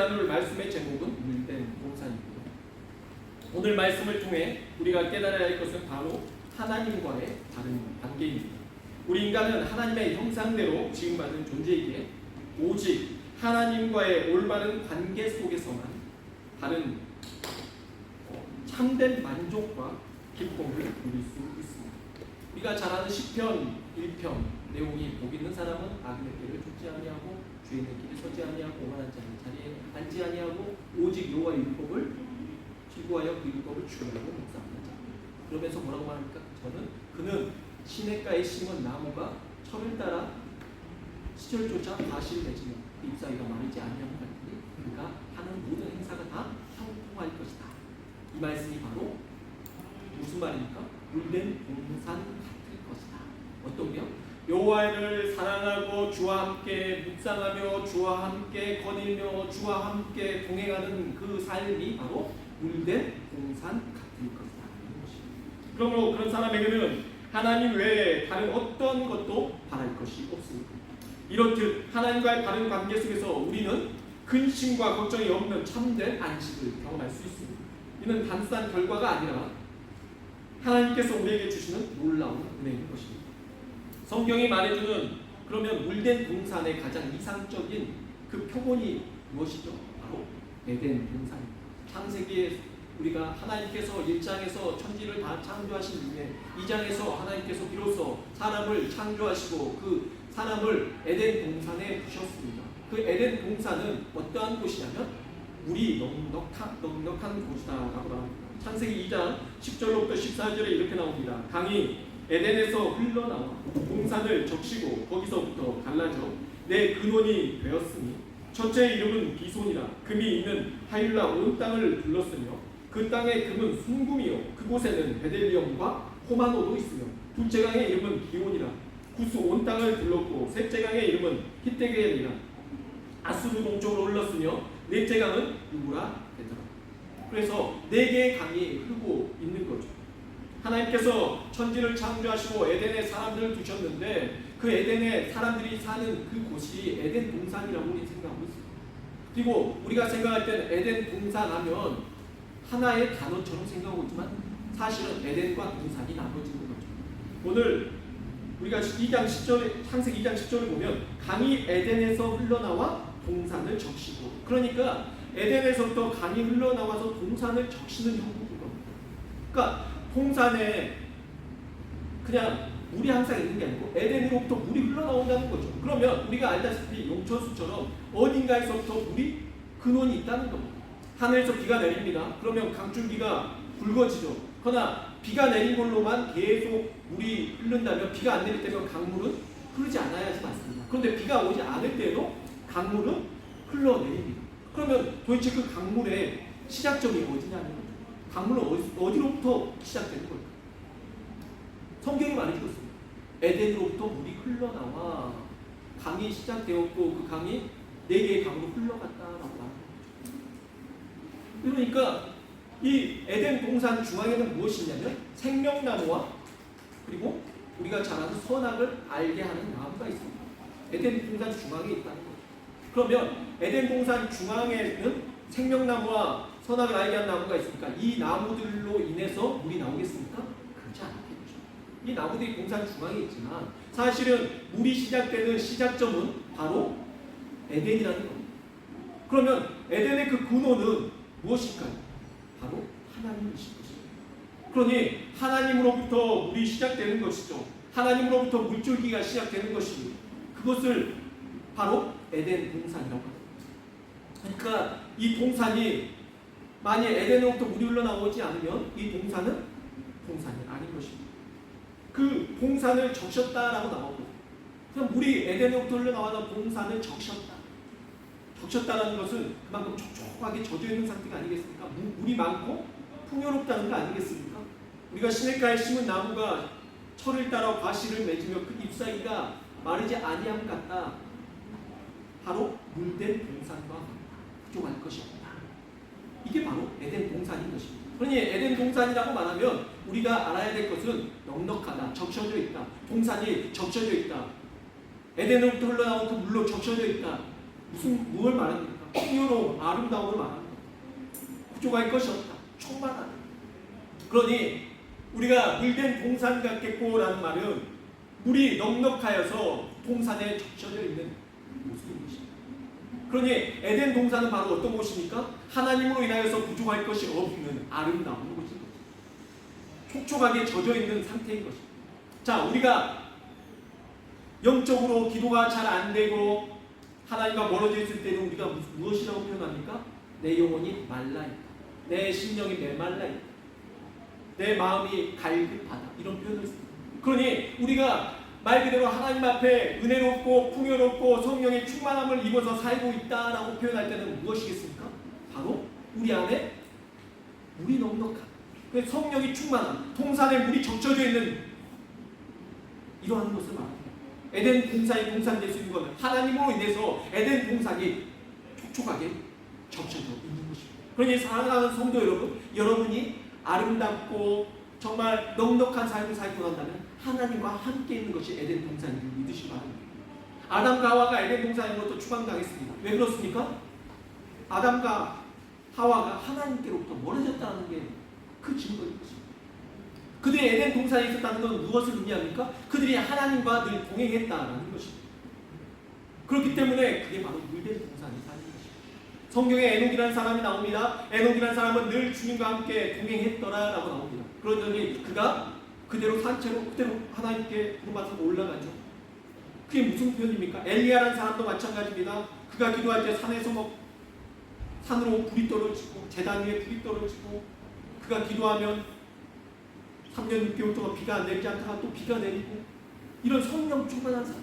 나눌 말씀의 제목은 물된 동산입니다. 오늘 말씀을 통해 우리가 깨달아야 할 것은 바로 하나님과의 다른 관계입니다. 우리 인간은 하나님의 형상대로 지음받은 존재이기에 오직 하나님과의 올바른 관계 속에서만 다른 참된 만족과 기쁨을 누릴 수 있습니다. 우리가 잘 아는 시편 1편 내용이 복 있는 사람은 악인의 길을 쫓지 아니하고 주인의 길에 서지 아니하고 오만한 자리에 앉지 아니하고 오직 여호와의 율법을 즐거워하여 그 율법을 주의하고 묵상하는 자. 그러면서 뭐라고 말합니까? 그는 시냇가에 심은 나무가 철을 따라 시절조차 과실 맺으며 잎사귀가 마르지 아니하는 같으니 그가 하는 모든 행사가 다 형통할 것이다. 이 말씀이 바로 무슨 말입니까? 물된 동산 같을 것이다. 어떤 게요? 여호와를 사랑하고 주와 함께 묵상하며 주와 함께 거닐며 주와 함께 동행하는 그 삶이 바로 물된 동산 같을 것이다. 그러므로 그런 사람에게는 하나님 외에 다른 어떤 것도 바랄 것이 없습니다. 이렇듯 하나님과의 바른 관계 속에서 우리는 근심과 걱정이 없는 참된 안식을 경험할 수 있습니다. 이는 단순한 결과가 아니라 하나님께서 우리에게 주시는 놀라운 은혜인 것입니다. 성경이 말해주는 그러면 물된 동산의 가장 이상적인 그 표본이 무엇이죠? 바로 에덴 동산입니다. 창세기에 우리가 하나님께서 1장에서 천지를 다 창조하신 후에 2장에서 하나님께서 비로소 사람을 창조하시고 그 사람을 에덴 동산에 두셨습니다. 그 에덴 동산은 어떠한 곳이냐면 물이 넉넉한 곳이다라고 나옵니다. 창세기 2장 10절로부터 14절에 이렇게 나옵니다. 강이 에덴에서 흘러나와 동산을 적시고 거기서부터 갈라져 내 근원이 되었으니 첫째의 이름은 비손이라 금이 있는 하일라 온 땅을 둘렀으며 그 땅의 금은 순금이요 그곳에는 베델리엄과 호마노도 있으며 둘째 강의 이름은 기온이라 구스 온 땅을 둘렀고 셋째 강의 이름은 히데겔이라 아수르 동쪽으로 흘렀으며 넷째 강은 유브라 되더라. 그래서 네 개의 강이 흐르고 있는 거죠. 하나님께서 천지를 창조하시고 에덴에 사람들을 두셨는데 그 에덴에 사람들이 사는 그 곳이 에덴 동산이라고 우리 생각하고 있어요. 그리고 우리가 생각할 때는 에덴 동산 하면 하나의 단어처럼 생각하고 있지만 사실은 에덴과 동산이 나눠지는 거죠. 오늘 우리가 2장 10절에 창세기 2장 10절을 보면 강이 에덴에서 흘러나와 동산을 적시고 그러니까 에덴에서부터 강이 흘러나와서 동산을 적시는 형국인 겁니다. 그러니까 동산에 그냥 물이 항상 있는 게 아니고 에덴으로부터 물이 흘러나온다는 거죠. 그러면 우리가 알다시피 용천수처럼 어딘가에서부터 물이 근원이 있다는 겁니다. 하늘에서 비가 내립니다. 그러면 강줄기가 굵어지죠. 그러나 비가 내린 걸로만 계속 물이 흐른다면 비가 안 내릴 때면 강물은 흐르지 않아야 하지 않습니다. 그런데 비가 오지 않을 때에도 강물은 흘러내립니다. 그러면 도대체 그 강물의 시작점이 어디냐면 강물은 어디로부터 시작되는 걸까요? 성경이 말해주고 있습니다. 에덴으로부터 물이 흘러나와 강이 시작되었고 그 강이 네 개의 강으로 흘러갔다라고 말합니다. 그러니까 이 에덴 동산 중앙에는 무엇이냐면 생명나무와 그리고 우리가 잘 아는 선악을 알게 하는 나무가 있습니다. 에덴 동산 중앙에 있다는 거죠. 그러면 에덴 동산 중앙에는 생명나무와 선악을 알게 하는 나무가 있으니까 이 나무들로 인해서 물이 나오겠습니까? 그렇지 않겠죠. 이 나무들이 동산 중앙에 있지만 사실은 물이 시작되는 시작점은 바로 에덴이라는 겁니다. 그러면 에덴의 그 근원은 무엇일까요? 바로 하나님이신 것입니다. 그러니 하나님으로부터 물이 시작되는 것이죠. 하나님으로부터 물줄기가 시작되는 것입니다. 그것을 바로 에덴 동산이라고 합니다. 그러니까 이 동산이 만약 에덴으로부터 물이 흘러나오지 않으면 이 동산은 동산이 아닌 것입니다. 그 동산을 적셨다라고 나오고 그럼 물이 에덴으로부터 흘러나와서 동산을 적셨다라는 것은 그만큼 촉촉하게 젖어있는 상태가 아니겠습니까? 물이 많고 풍요롭다는 거 아니겠습니까? 우리가 시냇가에 심은 나무가 철을 따라 과실을 맺으며 그 잎사귀가 마르지 아니함 같다. 바로 물된 동산과 부족할 것이 없다. 이게 바로 에덴 동산인 것입니다. 그러니 에덴 동산이라고 말하면 우리가 알아야 될 것은 넉넉하다, 적셔져 있다. 동산이 적셔져 있다. 에덴으로부터 흘러나온 그 물로 적셔져 있다. 무엇을 말합니까? 풍요로움, 아름다움을 말합니다. 부족할 것이 없다. 충만하다. 그러니 우리가 물된 동산 같겠고라는 말은 물이 넉넉하여서 동산에 적셔져 있는 모습인 것입니다. 그러니 에덴 동산은 바로 어떤 곳입니까? 하나님으로 인하여서 부족할 것이 없는 아름다운 곳입니다. 촉촉하게 젖어 있는 상태인 것입니다. 자, 우리가 영적으로 기도가 잘 안 되고 하나님과 멀어져 있을 때는 우리가 무엇이라고 표현합니까? 내 영혼이 말라 있다. 내 심령이 메말라 있다. 내 마음이 갈급하다. 이런 표현을 씁니다. 그러니 우리가 말 그대로 하나님 앞에 은혜롭고 풍요롭고 성령의 충만함을 입어서 살고 있다라고 표현할 때는 무엇이겠습니까? 바로 우리 안에 물이 넉넉한, 성령이 충만한, 동산에 물이 적셔져 있는 이러한 것을 말합니다. 에덴 동산이 동산될 수 있는 것은 하나님으로 인해서 에덴 동산이 촉촉하게 적셔져 있는 것입니다. 그러니 사랑하는 성도 여러분, 여러분이 아름답고 정말 넉넉한 삶을 살고 난다면 하나님과 함께 있는 것이 에덴 동산인 줄 믿으시기 바랍니다. 아담과 하와가 에덴 동산으로부터 추방당했습니다. 왜 그렇습니까? 아담과 하와가 하나님께로부터 멀어졌다는 게 그 증거인 것입니다. 그들이 에덴 동산에 있었다는 건 무엇을 의미합니까? 그들이 하나님과 늘 동행했다라는 것입니다. 그렇기 때문에 그게 바로 물된 동산이 사는 것입니다. 성경에 에녹이라는 사람이 나옵니다. 에녹이라는 사람은 늘 주님과 함께 동행했더라라고 나옵니다. 그러더니 그가 그대로 산채로 그대로 하나님께 부름받아서 올라가죠. 그게 무슨 표현입니까? 엘리야라는 사람도 마찬가지입니다. 그가 기도할 때 산에서 산으로 불이 떨어지고 제단 위에 불이 떨어지고 그가 기도하면 3년 6개월 동안 비가 안 내리지 않다가 또 비가 내리고 이런 성령 충만한 사람.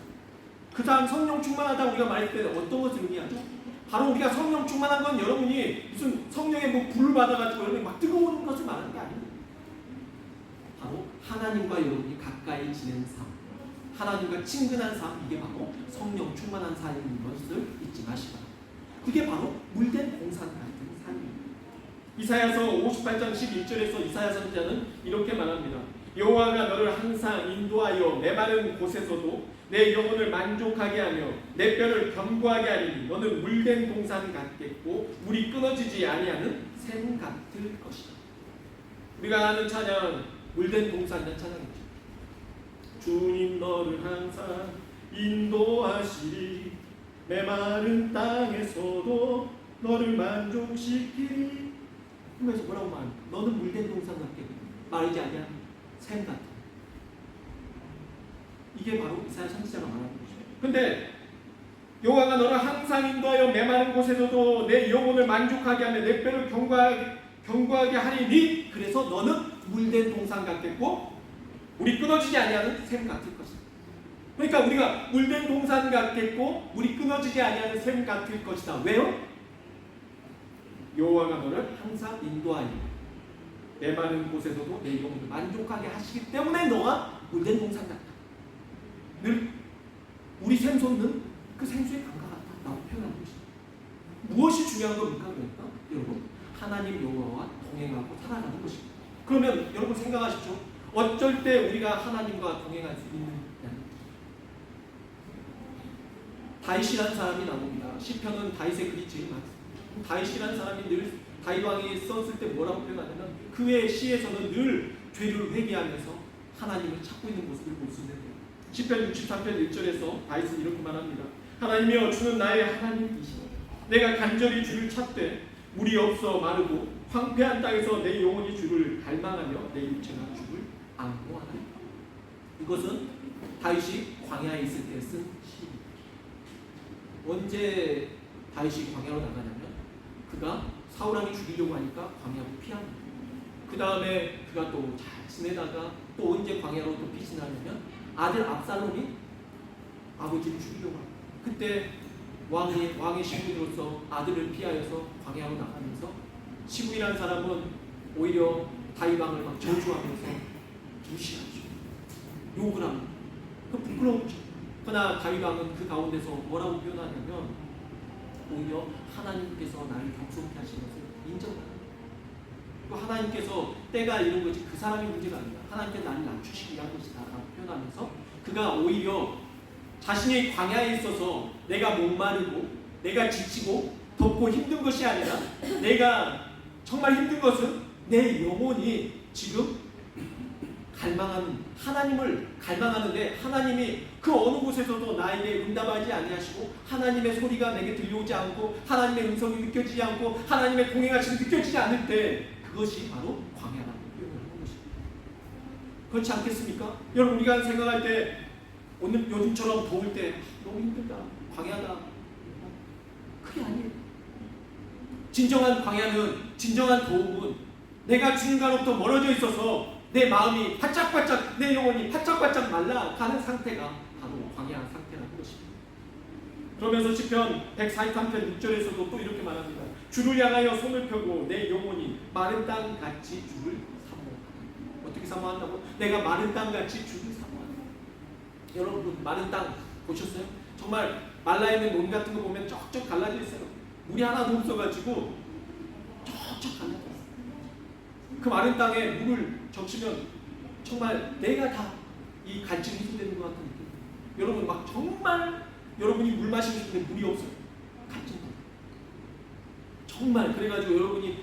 그 다음 성령 충만하다 우리가 말할 때 어떤 것을 의미하죠? 바로 우리가 성령 충만한 건 여러분이 무슨 성령의 뭐 불을 받아가지고 여러분이 막 뜨거운 것을 말하는 게 아닙니다. 바로 하나님과 여러분이 가까이 지내는 삶, 하나님과 친근한 삶, 이게 바로 성령 충만한 삶인 것을 잊지 마시기 바랍니다. 그게 바로 물된 동산 같은 삶입니다. 이사야서 58장 11절에서 이사야 선지자는 이렇게 말합니다. 여호와가 너를 항상 인도하여 메마른 곳에서도 내 영혼을 만족하게 하며 내 뼈를 견고하게 하리니 너는 물된 동산 같겠고 물이 끊어지지 아니하는 샘 같을 것이다. 우리가 아는 찬양 물된 동산이라는 찬양이죠. 주님 너를 항상 인도하시리 메마른 땅에서도 너를 만족시키리. 그래서 뭐라고 말합니까? 너는 물된 동산 같겠고 마르지 아니하는 샘 같다. 이게 바로 이사야 선지자가 말하는 것이죠. 근데 여호와가 너를 항상 인도하여 메마른 곳에서도 내 영혼을 만족하게 하며 내 뼈를 견고하게 하리니 그래서 너는 물된 동산 같겠고 물이 끊어지지 아니하는 샘 같을 것이다. 그러니까 우리가 물된 동산 같겠고 물이 끊어지지 아니하는 샘 같을 것이다. 왜요? 여호와가 너를 항상 인도하여 메마른 곳에서도 내 영혼을 만족하게 하시기 때문에 너가 물된 동산 같다. 늘 우리 샘솟는 그 생수의 강가 같다 라고 표현하는 것입니다. 무엇이 중요한 겁니까? 그러니까 여러분 하나님 여호와와 동행하고 살아가는 것입니다. 그러면 여러분 생각하십시오. 어쩔 때 우리가 하나님과 동행할 수 있느냐? 다윗이라는 사람이 나옵니다. 시편은 다윗의 글이 제일 많습니다. 다윗이라는 사람이 늘 다윗 왕이 썼을 때 뭐라고 표현하냐면 그의 시에서는 늘 죄를 회개하면서 하나님을 찾고 있는 모습을 볼 수 있는데요. 시편 63편 1절에서 다윗은 이렇게 말합니다. 하나님이여 주는 나의 하나님이시오. 내가 간절히 주를 찾되 물이 없어 마르고 황폐한 땅에서 내 영혼이 주를 갈망하며 내 육체가 주를 앙모하나이다. 이것은 다윗이 광야에 있을 때 쓴 시입니다. 언제 다윗이 광야로 나가냐면 그가 사울왕이 죽이려고 하니까 광야로 피합니다. 그 다음에 그가 또 잘 지내다가 또 언제 광야로 또 피신하냐면 아들 압살롬이 아버지를 죽이려고 합니다. 그때 왕의 시부로서 아들을 피하여서 광야로 나가면서 시부이라는 사람은 오히려 다윗 왕을 막 저주하면서 무시하죠. 욕을 합니다. 그 부끄러웠죠. 그러나 다윗 왕은 그 가운데서 뭐라고 표현하냐면 오히려 하나님께서 나를 경솔케 하신 것을 인정합니다. 또 하나님께서 때가 이른 거지 그 사람의 문제가 아니라 하나님께서 나를 낮추시기 위한 것이다 라고 표현하면서 그가 오히려 자신의 광야에 있어서 내가 목마르고 내가 지치고 덥고 힘든 것이 아니라 내가 정말 힘든 것은 내 영혼이 지금 갈망하는, 하나님을 갈망하는데 하나님이 그 어느 곳에서도 나에게 응답하지 아니하시고 하나님의 소리가 내게 들려오지 않고 하나님의 음성이 느껴지지 않고 하나님의 동행하심이 느껴지지 않을 때 그것이 바로 광야라는 표현을 하는 것입니다. 그렇지 않겠습니까? 여러분, 우리가 생각할 때 오늘 요즘처럼 더울 때 너무 힘들다, 광야다, 그게 아니에요. 진정한 광야는, 진정한 더움은 내가 주님과로부터 멀어져 있어서 내 마음이 바짝바짝, 내 영혼이 바짝바짝 말라가는 상태가 바로 광야 상태라는 것입니다. 그러면서 시편 143편 6절에서도 또 이렇게 말합니다. 주를 향하여 손을 펴고 내 영혼이 마른 땅같이 주를 사모한다. 어떻게 사모한다고? 내가 마른 땅같이 주를 사모한다. 여러분, 마른 땅 보셨어요? 정말 말라있는 논 같은 거 보면 쩍쩍 갈라져 있어요. 물이 하나도 없어가지고 쩍쩍 갈라져 있어요. 그 마른 땅에 물을 적시면 정말 내가 다 이 갈증이 해소되는 것 같은 느낌. 여러분, 막 정말 여러분이 물 마시고 싶은데 물이 없어요. 갈증. 정말 그래가지고 여러분이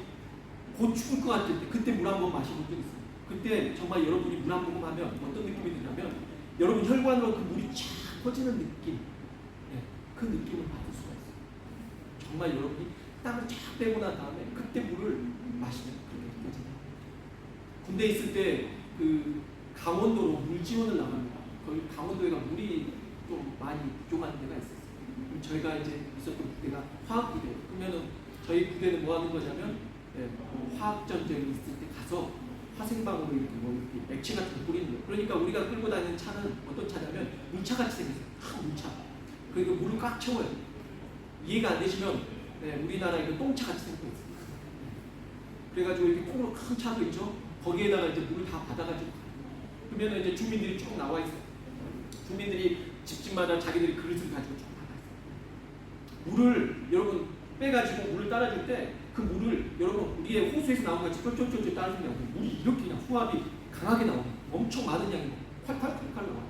곧 죽을 것 같을 때 그때 물 한 번 마셔본 적 있어요. 그때 정말 여러분이 물 한 모금 하면 어떤 느낌이 드냐면 여러분 혈관으로 그 물이 쫙 퍼지는 느낌, 그 느낌을 받을 수가 있어요. 정말 여러분이 땀을 쫙 빼고 난 다음에 그때 물을 마시면 그렇게 느껴진다. 군대에 있을 때 그 강원도로 물 지원을 나갑니다. 거기 강원도에가 물이 좀 많이 부족한 데가 있었어요. 그럼 저희가 이제 있었던 부대가 화학부대. 그러면은 저희 부대는 뭐 하는 거냐면 화학 전쟁이 있을 때 가서 화생방으로 이렇게 이렇게 액체 같은 거 뿌리는 거예요. 그러니까 우리가 끌고 다니는 차는 어떤 차냐면 물차같이 생겼어요. 큰 물차. 그러니까 물을 꽉 채워요. 이해가 안 되시면 우리나라에 그 똥차같이 생겨 있어요. 그래가지고 이렇게 통으로 큰 차도 있죠. 거기에다가 이제 물을 다 받아가지고 그러면 이제 주민들이 쭉 나와 있어요. 주민들이 집집마다 자기들이 그릇을 가지고 쭉 나가 있어요. 물을 여러분 빼가지고 물을 따라줄 때 그 물을 여러분 우리의 호수에서 나온 같이 쫄쫄쫄쫄 따라주면 안 돼요. 물이 이렇게 그냥 후압이 강하게 나오는 엄청 많은 양이 콸콸콸콸 나와요.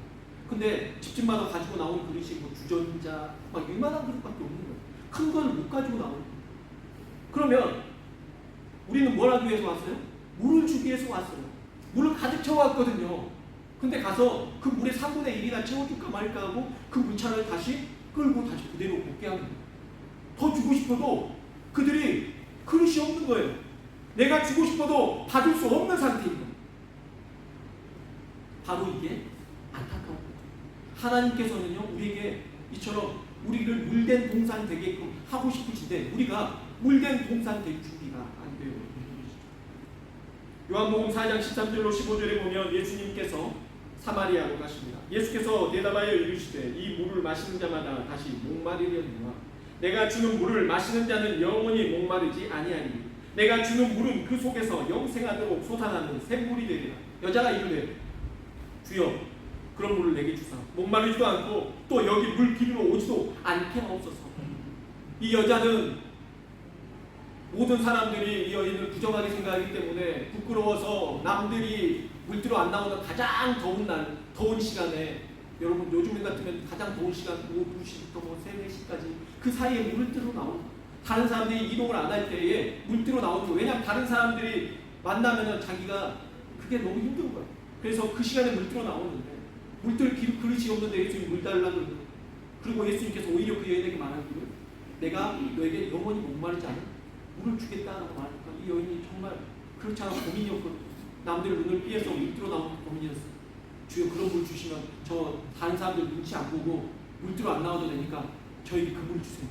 근데 집집마다 가지고 나온 그릇이 뭐 주전자 막 이만한 그릇밖에 없는 거예요. 큰 걸 못 가지고 나오는 거예요. 그러면 우리는 뭘 하기 위해서 왔어요? 물을 주기 위해서 왔어요. 물을 가득 채워왔거든요. 근데 가서 그 물의 3분의 1이나 채워줄까 말까 하고 그 물차를 다시 끌고 다시 그대로 복귀하는 거예요. 더 주고 싶어도 그들이 그릇이 없는 거예요. 내가 주고 싶어도 받을 수 없는 상태인 거예요. 바로 이게 안타까운 거예요. 하나님께서는요, 우리에게 이처럼 우리를 물된 동산 되게끔 하고 싶으신데 우리가 물된 동산 될 준비가 안 돼요. 요한복음 4장 13절로 15절에 보면 예수님께서 사마리아로 가십니다. 예수께서 대답하여 이르시되 이 물을 마시는 자마다 다시 목마르려니와 내가 주는 물을 마시는 자는 영원히 목마르지 아니하니 내가 주는 물은 그 속에서 영생하도록 솟아나는 샘물이 되리라. 여자가 이르되 주여 그런 물을 내게 주사 목마르지도 않고 또 여기 물 기르러 오지도 않게 하옵소서. 이 여자는 모든 사람들이 이 여인을 부정하게 생각하기 때문에 부끄러워서 남들이 물들어 안 나오는 가장 더운 날, 더운 시간에 여러분 요즘 같으면 가장 더운 시간 오후 2시부터 뭐 3, 4시까지 그 사이에 물을 들어 나오는 다른 사람들이 이동을 안 할 때에 물 들어 나오는 거예요. 왜냐하면 다른 사람들이 만나면은 자기가 그게 너무 힘든 거예요. 그래서 그 시간에 물 들어 나오는데 물들 그릇이 없는데 예수님이 물 달라고 그러고 그리고 예수님께서 오히려 그 여인에게 말하기를 내가 너에게 영원히 목마르지 않은 물을 주겠다라고 말하니까 이 여인이 정말 그렇지 않아 고민이었거든요. 남들 눈을 피해서 물 들어 나오는 고민이었어요. 주여 그런 물 주시면 저 다른 사람들 눈치 안 보고 물 들어 안 나와도 되니까 저에게 그 물을 주세요.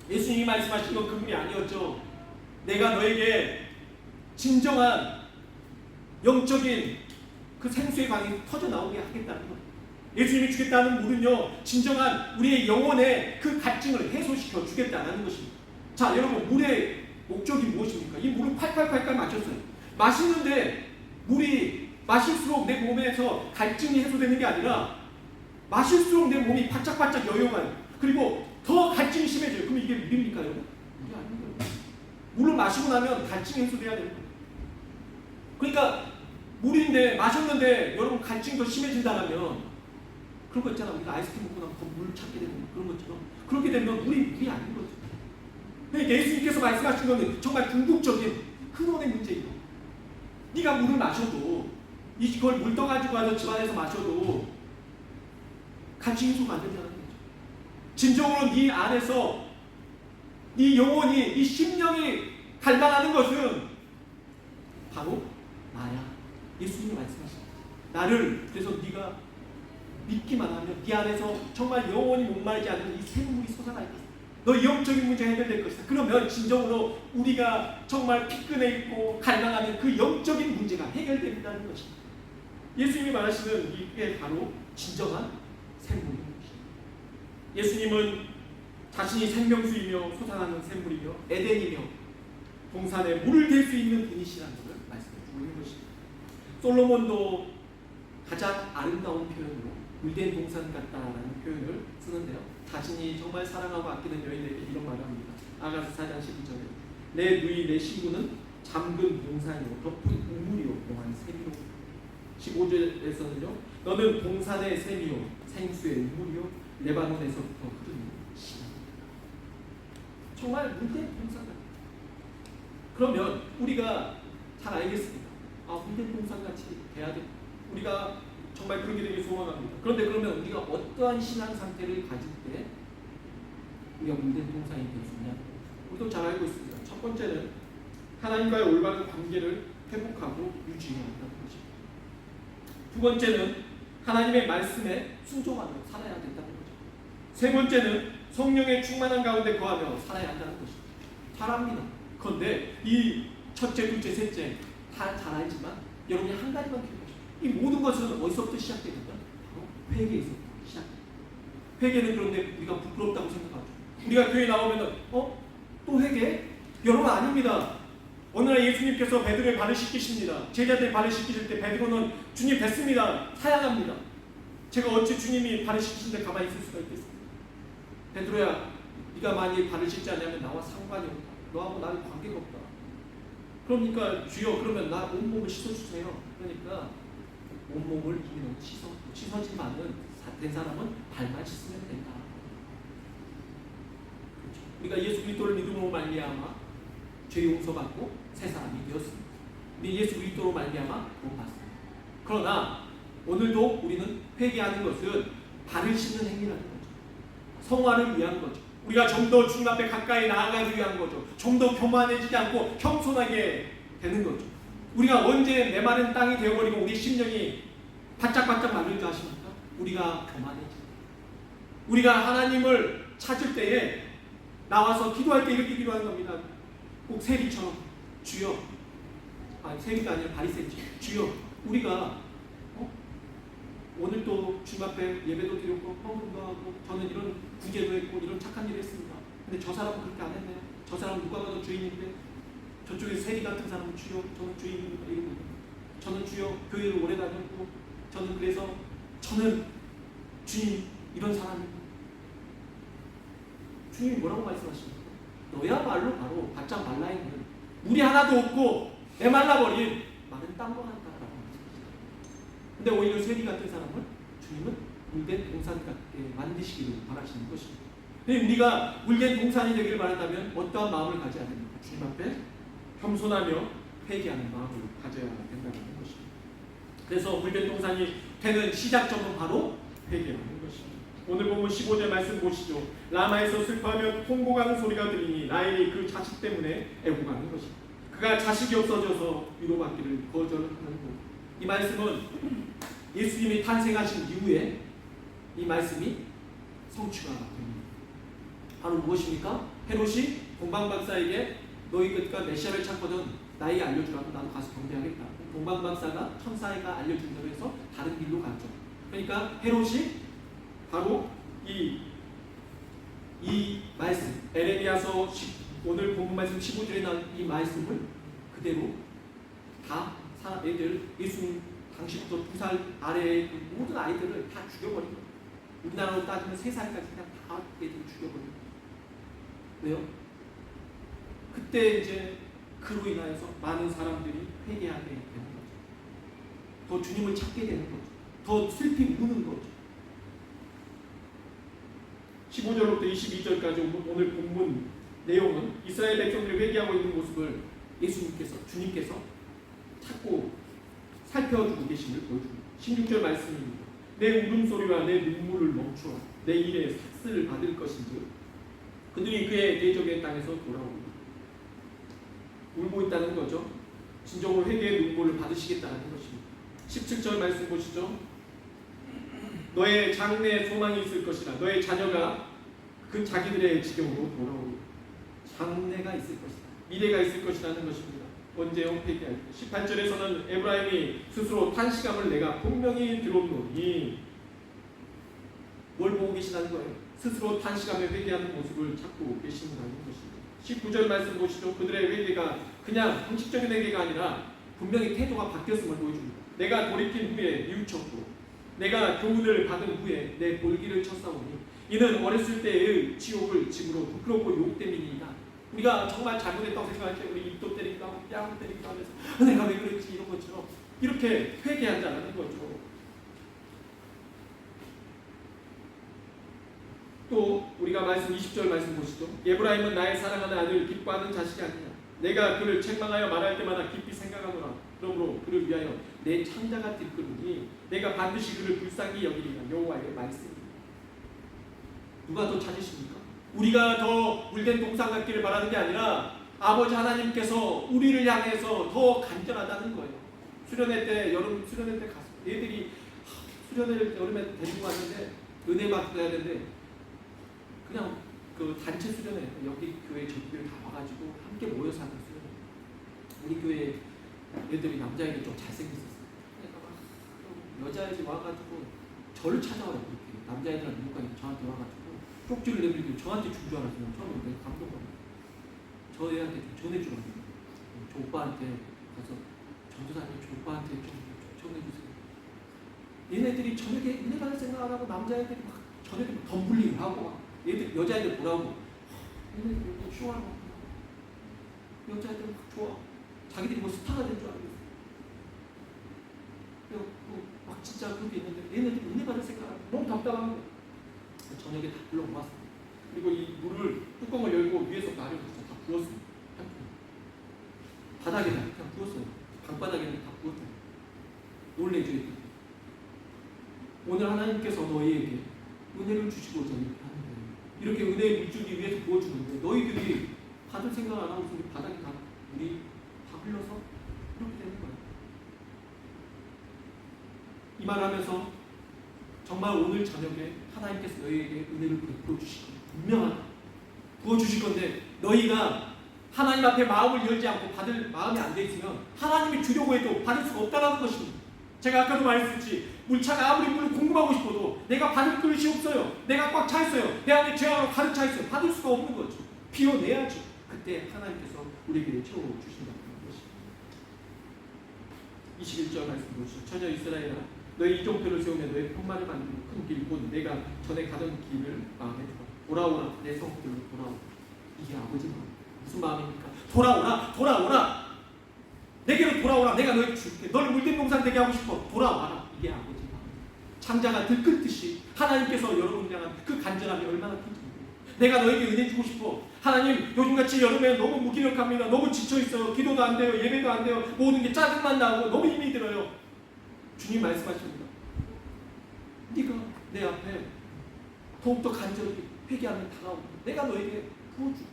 예수님이 말씀하신 건 그 물이 아니었죠. 내가 너에게 진정한 영적인 그 생수의 강이 터져 나오게 하겠다는 거예요. 예수님이 주겠다는 물은요, 진정한 우리의 영혼의 그 갈증을 해소시켜 주겠다는 것입니다. 자, 여러분, 물의 목적이 무엇입니까? 이 물을 팔팔팔팔 마셨어요. 마시는데 물이 마실수록 내 몸에서 갈증이 해소되는 게 아니라 마실수록 내 몸이 바짝바짝 여용하는, 그리고 더 갈증이 심해져요. 그럼 이게 물입니까, 여러분? 물이 아닌 거예요. 물을 마시고 나면 갈증이 해소돼야 되는 거예요. 그러니까 물인데 마셨는데 여러분 갈증이 더 심해진다면 그런 거 있잖아. 우리가 아이스크림 먹고 나면 더 물 찾게 되는 그런 것처럼 그렇게 되면 물이 아닌 거죠. 그러니까 예수님께서 말씀하신 것은 정말 궁극적인 근원의 문제예요. 네가 물을 마셔도 이걸 물 떠가지고 와서 집안에서 마셔도 같이 해소가 안 된다는 거죠. 진정으로 네 안에서 네 영혼이, 네 심령이 갈망하는 것은 바로 나야. 예수님이 말씀하십니다. 나를, 그래서 네가 믿기만 하면 네 안에서 정말 영원히 목마르지 않는 이 샘물이 솟아날 것이다. 너 영적인 문제 해결될 것이다. 그러면 진정으로 우리가 정말 피끈해 있고 갈망하는 그 영적인 문제가 해결된다는 것입니다. 예수님이 말하시는 이게 바로 진정한 샘물인 것입니다. 예수님은 자신이 생명수이며 솟아나는 샘물이며 에덴이며 동산에 물을 댈 수 있는 분이시라는 것을 말씀해 주고 있는 것입니다. 솔로몬도 가장 아름다운 표현으로 물된 동산 같다라는 표현을 쓰는데요. 자신이 정말 사랑하고 아끼는 여인에게 이런 말을 합니다. 아가서 4장 12절에 내 누이 내 친구는 잠근 동산이요 덮은 우물이요 공한 샘이요. 15절에서는요. 너는 동산의 샘이요 생수의 우물이요 레바논에서부터 흐르는 시나. 정말 물된 동산 같다. 그러면 우리가 잘 알겠습니다. 물된 동산같이 돼야 돼. 우리가 정말 그렇게 되길 소망합니다. 그런데 그러면 우리가 어떠한 신앙 상태를 가질 때 우리가 물된 동산이 될 수 있냐? 우리도 잘 알고 있습니다. 첫 번째는 하나님과의 올바른 관계를 회복하고 유지해야 한다는 것입니다. 두 번째는 하나님의 말씀에 순종하며 살아야 된다는 거죠. 세 번째는 성령의 충만한 가운데 거하며 살아야 한다는 것입니다. 잘합니다. 그런데 이 첫째, 둘째, 셋째 다 잘 알지만 여러분이 한 가지만 기억하십시오. 이 모든 것은 어디서부터 시작되는가? 바로 회개에서부터 시작됩니다. 회개는 그런데 우리가 부끄럽다고 생각하죠. 우리가 교회 나오면은 또 회개? 여러분 아닙니다. 어느 날 예수님께서 베드로의 발을 씻기십니다. 제자들의 발을 씻기실 때 베드로는 주님 뵙습니다. 사양합니다. 제가 어찌 주님이 발을 씻기신데 가만히 있을 수가 있겠습니까? 베드로야, 네가 만일 발을 씻지 않으면 나와 상관이 없다. 너하고 나는 관계가 없다. 그러니까 주여 그러면 나 온몸을 씻어주세요. 그러니까 온몸을 이미 씻어지만은 된 사람은 발만 씻으면 된다. 그렇죠. 우리가 예수 그리스도를 믿음으로 말미암아 죄 용서받고 새 사람이 되었습니다. 우리 예수 그리스도로 말미암아 구원 받습니다. 그러나 오늘도 우리는 회개하는 것은 발을 씻는 행위라는 거죠. 성화를 위한 거죠. 우리가 좀 더 주님 앞에 가까이 나아가기 위한 거죠. 좀 더 교만해지지 않고 겸손하게 되는 거죠. 우리가 언제 메마른 땅이 되어버리고 우리 심령이 바짝바짝 마르지 하십니까? 우리가 교만해집니다. 우리가 하나님을 찾을 때에 나와서 기도할 때 이렇게 기도하는 겁니다. 꼭 세리처럼 주여, 세리가 아니라 바리새인지 주여, 우리가 오늘 또 주님 앞에 예배도 드렸고 헌금도 하고 저는 이런 구제도 했고 이런 착한 일을 했습니다. 근데 저 사람은 그렇게 안 했네요. 저 사람은 누가 봐도 주인인데 저쪽에 세리 같은 사람은 주여 저는 주인입니다. 이럽니다. 저는 주여 교회를 오래 다녔고 저는 그래서 저는 주님 이런 사람입니다. 주님이 뭐라고 말씀하십니까? 너야말로 바로 바짝 말라있는 물이 하나도 없고 메말라버린 마른 땅과 같다라고 말씀하십니다. 근데 오히려 세리 같은 사람을 주님은 물된 동산 같게 만드시기를 바라시는 것입니다. 근데 우리가 물된 동산이 되기를 바란다면 어떠한 마음을 가져야 됩니까? 주님 앞에 겸손하며 회개하는 마음을 가져야 된다는 것입니다. 그래서 물된 동산이 되는 시작점은 바로 회개하는 것입니다. 오늘 보면 15절 말씀 보시죠. 라마에서 슬퍼하며 통곡하는 소리가 들리니 라헬이 그 자식 때문에 애곡하는 것입니다. 그가 자식이 없어져서 위로받기를 거절하는 것. 이 말씀은 예수님이 탄생하신 이후에 이 말씀이 성취가 됩니다. 바로 무엇입니까? 헤롯이 동방박사에게 너희 그가 메시아를 찾거든 나에게 알려주라고 나도 가서 경배하겠다. 동방박사가 천사가 알려준 대로 해서 다른 길로 갔죠. 그러니까 헤롯이 바로 이 말씀 에레미야서 오늘 본문 말씀 15절에 나온 이 말씀을 그대로 다 애들 예수님 당시부터 2살 아래의 모든 아이들을 다 죽여버린 거예요. 우리나라로 따지면 3살까지 그냥 다 애들 죽여버린 거예요. 왜요? 그때 이제 그로 인하여서 많은 사람들이 회개하게 되는 거죠. 더 주님을 찾게 되는 거죠. 더 슬피 우는 거죠. 15절부터 22절까지 오늘 본문 내용은 이스라엘 백성들이 회개하고 있는 모습을 주님께서 찾고 살펴주고 계심을 보여줍니다. 16절 말씀입니다. 내 울음소리와 내 눈물을 멈추어 내 일에 삭슬을 받을 것인지 그들이 그의 대적의 땅에서 돌아오고 울고 있다는 거죠. 진정으로 회개의 눈물을 받으시겠다는 것입니다. 17절 말씀 보시죠. 너의 장래에 소망이 있을 것이라 너의 자녀가 그 자기들의 지경으로 돌아오고 장래가 있을 것이다. 미래가 있을 것이라는 것입니다. 언제요? 회개할 때. 18절에서는 에브라임이 스스로 탄식함을 내가 분명히 들었노니 뭘 보고 계시다는 거예요? 스스로 탄식함에 회개하는 모습을 찾고 계신다는 것입니다. 19절 말씀 보시죠. 그들의 회개가 그냥 형식적인 회개가 아니라 분명히 태도가 바뀌었음을 보여줍니다. 내가 돌이킨 후에 뉘우쳤고 내가 교훈을 받은 후에 내 볼기를 쳤사오니 이는 어렸을 때의 지옥을 짐으로 부끄럽고 욕됨이니이다. 우리가 정말 잘못했다고 생각할 때 우리 입도 때리기도 하고 뺨을 때리기도 하면서 내가 왜 그랬지 이런 것처럼 이렇게 회개한다는 거죠. 또 우리가 말씀 20절 말씀 보시죠. 에브라임은 나의 사랑하는 아들 기뻐하는 자식이 아니냐. 내가 그를 책망하여 말할 때마다 깊이 생각하노라. 그러므로 그를 위하여 내 창자가 들끓으니 내가 반드시 그를 불쌍히 여기리라. 여호와의 말씀입니다. 누가 더 찾으십니까? 우리가 더 물된 동상 같기를 바라는 게 아니라 아버지 하나님께서 우리를 향해서 더 간절하다는 거예요. 수련회 때 여름 수련회 때 갔어요. 얘들이 수련회를 여름에 데리고 왔는데 은혜 받아야 되는데 그냥 그 단체 수련회 여기 교회 저기 교회 다 와가지고 함께 모여서 하는 수련회. 우리 교회 애들이 남자애들 좀 잘생겼었어요. 그러니까 막 여자애들 와가지고 저를 찾아와요. 이렇게 남자애들은 누가 저한테 와가지고 쪽지를 내밀고 저한테 준 줄 알았어요. 처음에 내가 감동받았어요. 저 애한테 좀 전해주라고. 저 오빠한테 가서 전도사님 저 오빠한테 좀 전해주세요. 얘네들이 저녁에 은혜 받을 생각 안 하고 남자애들이 막 저녁에 덤블링 하고 막 얘들 여자애들 보라고 얘네들이 뭐 쇼하고 여자애들 막 좋아. 자기들이 뭐 스타가 된 줄 알고. 막 진짜 그렇게 있는데 얘네들이 은혜 받을 생각 안 하고 너무 답답한 거예요. 저녁에 다 불러 모았습니다. 그리고 이 물을 뚜껑을 열고 위에서 아래로 다 부었습니다. 바닥에다 그냥 부었어요. 방바닥에는 다 부었어요. 놀래죠. 오늘 하나님께서 너희에게 은혜를 주시고자 이렇게 하는 거예요. 이렇게 은혜의 물줄기 위에서 부어주는데 너희들이 받을 생각 안 하고 바닥에 다 물이 다 흘러서 이렇게 되는 거예요. 이 말하면서 정말 오늘 저녁에 하나님께서 너희에게 은혜를 베풀어 주실 거예요. 분명하다. 부어주실 건데 너희가 하나님 앞에 마음을 열지 않고 받을 마음이 안 돼 있으면 하나님이 주려고 해도 받을 수가 없다는 것입니다. 제가 아까도 말했듯이 물차가 아무리 물을 공급하고 싶어도 내가 받을 그릇이 없어요. 내가 꽉 차 있어요. 내 안에 죄악으로 가득 차 있어요. 받을 수가 없는 거죠. 비워내야죠. 그때 하나님께서 우리에게 채워주신다는 것입니다. 21절 말씀 보시죠. 처녀 이스라엘아 너희 이종표를 세우며 너희 평만을 만들고 큰 길 곧 내가 전에 가던 길을 마음에 들어 돌아오라 내 성들로 돌아오라. 이게 아버지 마음. 무슨 마음입니까? 돌아오라 돌아오라 내게로 돌아오라. 내가 너희 줄게. 너를 물된 동산 되게 하고 싶어. 돌아와라. 이게 아버지 마음. 창자가 들끓듯이 하나님께서 여러분을 향한 그 간절함이 얼마나 큰지 내가 너에게 은혜 주고 싶어. 하나님 요즘같이 여름에 너무 무기력합니다. 너무 지쳐있어요. 기도도 안 돼요. 예배도 안 돼요. 모든 게 짜증만 나고 너무 힘이 들어요. 주님 말씀하십니다. 네가 내 앞에 더욱더 간절히 회개하면 다가오고 내가 너에게 부어줄게.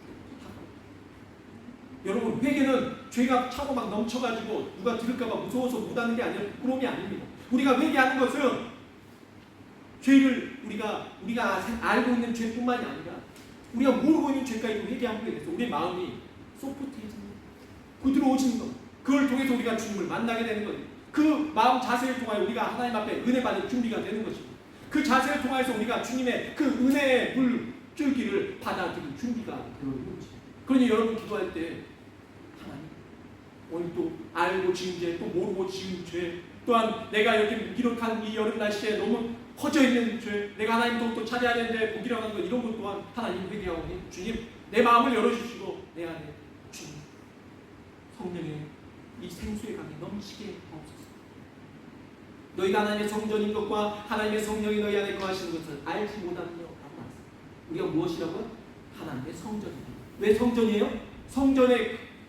여러분 회개는 죄가 차고 막 넘쳐가지고 누가 들을까봐 무서워서 못하는 게 아니라 부끄러움이 아닙니다. 우리가 회개하는 것은 죄를 우리가 알고 있는 죄뿐만이 아니라 우리가 모르고 있는 죄까지도 회개함으로 인해서 우리 마음이 소프트해집니다. 부드러워지는 것. 그걸 통해서 우리가 주님을 만나게 되는 거예요. 그 마음 자세를 통하여 우리가 하나님 앞에 은혜 받을 준비가 되는 것입니다. 그 자세를 통해서 우리가 주님의 그 은혜의 물줄기를 받아들일 준비가 되는 것입니다. 그러니 여러분 기도할 때 하나님 오늘 또 알고 지은 죄, 또 모르고 지은 죄, 또한 내가 여기 무기력한 이 여름 날씨에 너무 퍼져있는 죄, 내가 하나님 더욱더 찾아야 되는데 무기력한 것 이런 것 또한 하나님 회개하오니 주님 내 마음을 열어주시고 내 안에 주님 성령의 이 생수의 강이 넘치게 하옵소서. 너희가 하나님의 성전인 것과 하나님의 성령이 너희 안에 거하시는 것을 알지 못하느냐. 우리가 무엇이라고요? 하나님의 성전입니다. 왜 성전이에요?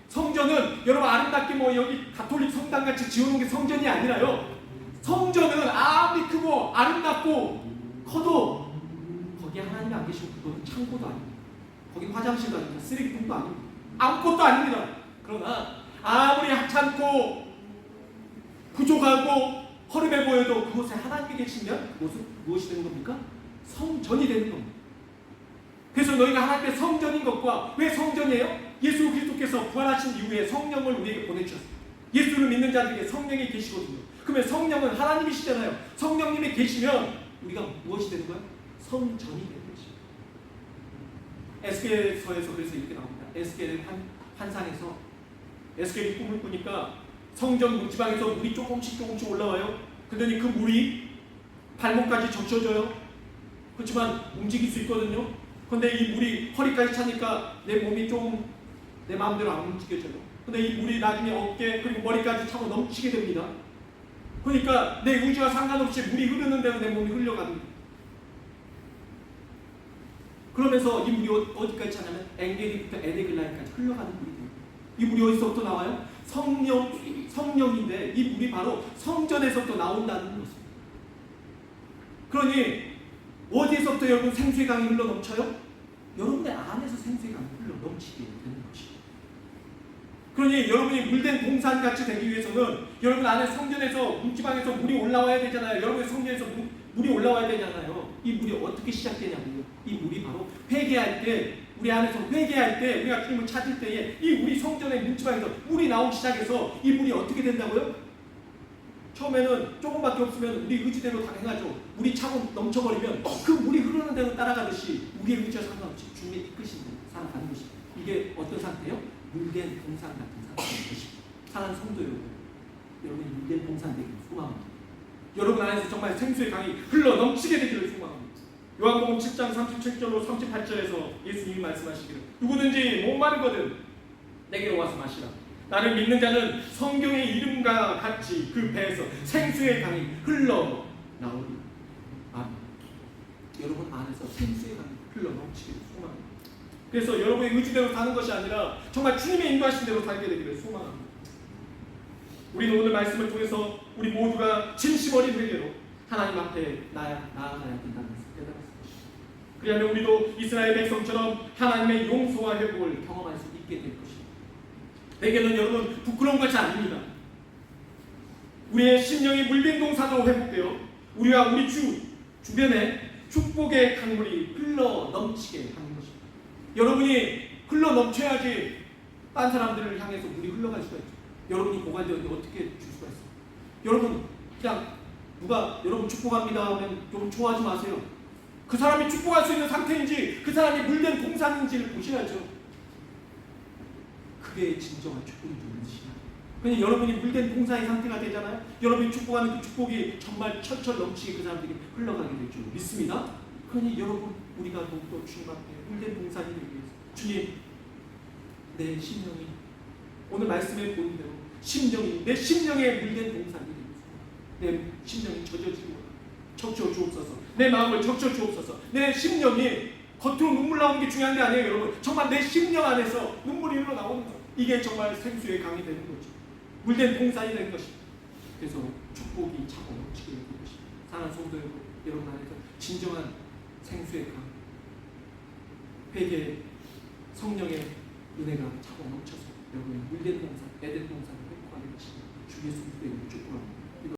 성전은 여러분 아름답게 뭐 여기 가톨릭 성당 같이 지어놓은 게 성전이 아니라요. 성전은 아무리 크고 아름답고 커도 거기에 하나님이 안 계시고 그거는 창고도 아닙니다. 거기 화장실도 아닙니다. 쓰레기통도 아닙니다. 아무것도 아닙니다. 그러나 아무리 하찮고 부족하고 허름해 보여도 그곳에 하나님이 계시면 그곳은 무엇이 되는 겁니까? 성전이 되는 겁니다. 그래서 너희가 하나님의 성전인 것과 왜 성전이에요? 예수 그리스도께서 부활하신 이후에 성령을 우리에게 보내주셨어요. 예수를 믿는 자들에게 성령이 계시거든요. 그러면 성령은 하나님이시잖아요. 성령님이 계시면 우리가 무엇이 되는 거예요? 성전이 되는 것이죠. 에스겔서에서 그래서 이렇게 나옵니다. 에스겔의 환상에서 에스겔이 꿈을 꾸니까 성전 문지방에서 물이 조금씩 올라와요. 그러더니 그 물이 발목까지 적셔져요. 그렇지만 움직일 수 있거든요. 근데 이 물이 허리까지 차니까 내 몸이 좀 내 마음대로 안 움직여져요. 근데 이 물이 나중에 어깨 그리고 머리까지 차고 넘치게 됩니다. 그러니까 내 의지와 상관없이 물이 흐르는 대로 내 몸이 흘러갑니다. 그러면서 이 물이 어디까지 차냐면 엔게디부터 에데글라이까지 흘러가는 물이 돼요. 이 물이 어디서부터 나와요? 성령인데 이 물이 바로 성전에서부터 나온다는 것입니다. 그러니 어디에서부터 여러분 생수의 강이 흘러 넘쳐요? 여러분의 안에서 생수의 강이 흘러 넘치게 되는 것입니다. 그러니 여러분이 물된 동산같이 되기 위해서는 여러분 안에 성전에서 문지방에서 물이 올라와야 되잖아요. 여러분의 성전에서 물이 올라와야 되잖아요. 이 물이 어떻게 시작되냐면요. 이 물이 바로 회개할 때 우리 안에서 회개할 때 우리가 주님을 찾을 때에 이 우리 성전의 문지방에서 물이 나오기 시작해서 이 물이 어떻게 된다고요? 처음에는 조금밖에 없으면 우리 의지대로 다 행하죠. 물이 차고 넘쳐버리면 그 물이 흐르는 대로 따라가듯이 우리의 의지와 상관없이 주님의 이끄신 대로 살아가는 것입니다. 이게 어떤 상태예요? 물된 동산 같은 상태인 것입니다. 사랑하는 성도 여러분이 물된 동산 되기를 소망합니다. 여러분 안에서 정말 생수의 강이 흘러 넘치게 되기를 소망합니다. 요한복음 7장 37절로 38절에서 예수님이 말씀하시기를 누구든지 목마르거든 내게로 와서 마시라. 나를 믿는 자는 성경의 이름과 같이 그 배에서 생수의 강이 흘러 나오리. 아멘. 여러분 안에서 생수의 강이 흘러 넘치기를 소망합니다. 그래서 여러분의 의지대로 사는 것이 아니라 정말 주님의 인도하신 대로 살게 되기를 소망합니다. 우리는 오늘 말씀을 통해서 우리 모두가 진심 어린 회개로 하나님 앞에 나아가야 된다는 것을 깨달았습니다. 그리하면 우리도 이스라엘 백성처럼 하나님의 용서와 회복을 경험할 수 있게 될 것입니다. 내게는 여러분 부끄러운 것이 아닙니다. 우리의 심령이 물된 동산으로 회복되어 우리와 우리 주변에 축복의 강물이 흘러 넘치게 하는 것입니다. 여러분이 흘러 넘쳐야지 딴 사람들을 향해서 물이 흘러갈 수가 있죠. 여러분이 고갈되었는데 어떻게 줄 수가 있어요? 여러분 그냥 누가 여러분 축복합니다 하면 좀 좋아하지 마세요. 그 사람이 축복할 수 있는 상태인지 그 사람이 물된 동산인지를 보셔야죠. 그게 진정한 축복인 줄 믿으시나요? 그냥 여러분이 물된 동산의 상태가 되잖아요. 여러분이 축복하는 그 축복이 정말 철철 넘치게 그 사람들이 흘러가게 될 줄 믿습니다. 그러니 여러분 우리가 더욱더 주님 앞에 물된 동산이 되기 위해서 주님 내 심령이 오늘 말씀에 보는 대로 내 심령에 물된 동산이 되기 위해서 내 심령이 젖어지고 적셔 주옵소서. 내 마음을 적셔 주옵소서. 내 심령이 겉으로 눈물 나오는 게 중요한 게 아니에요. 여러분 정말 내 심령 안에서 눈물이 흘러나오는 것, 이게 정말 생수의 강이 되는 거죠. 물된 동산이 되는 것입니다. 그래서 축복이 차고 넘치게 되는 것입니다. 사랑하는 성도 여러분 안에서 진정한 생수의 강, 회개, 성령의 은혜가 차고 넘쳐서 여러분의 물된 동산, 애된 동산을 회복하는 것입니다. 주 예수 그리스도의 축복합니다.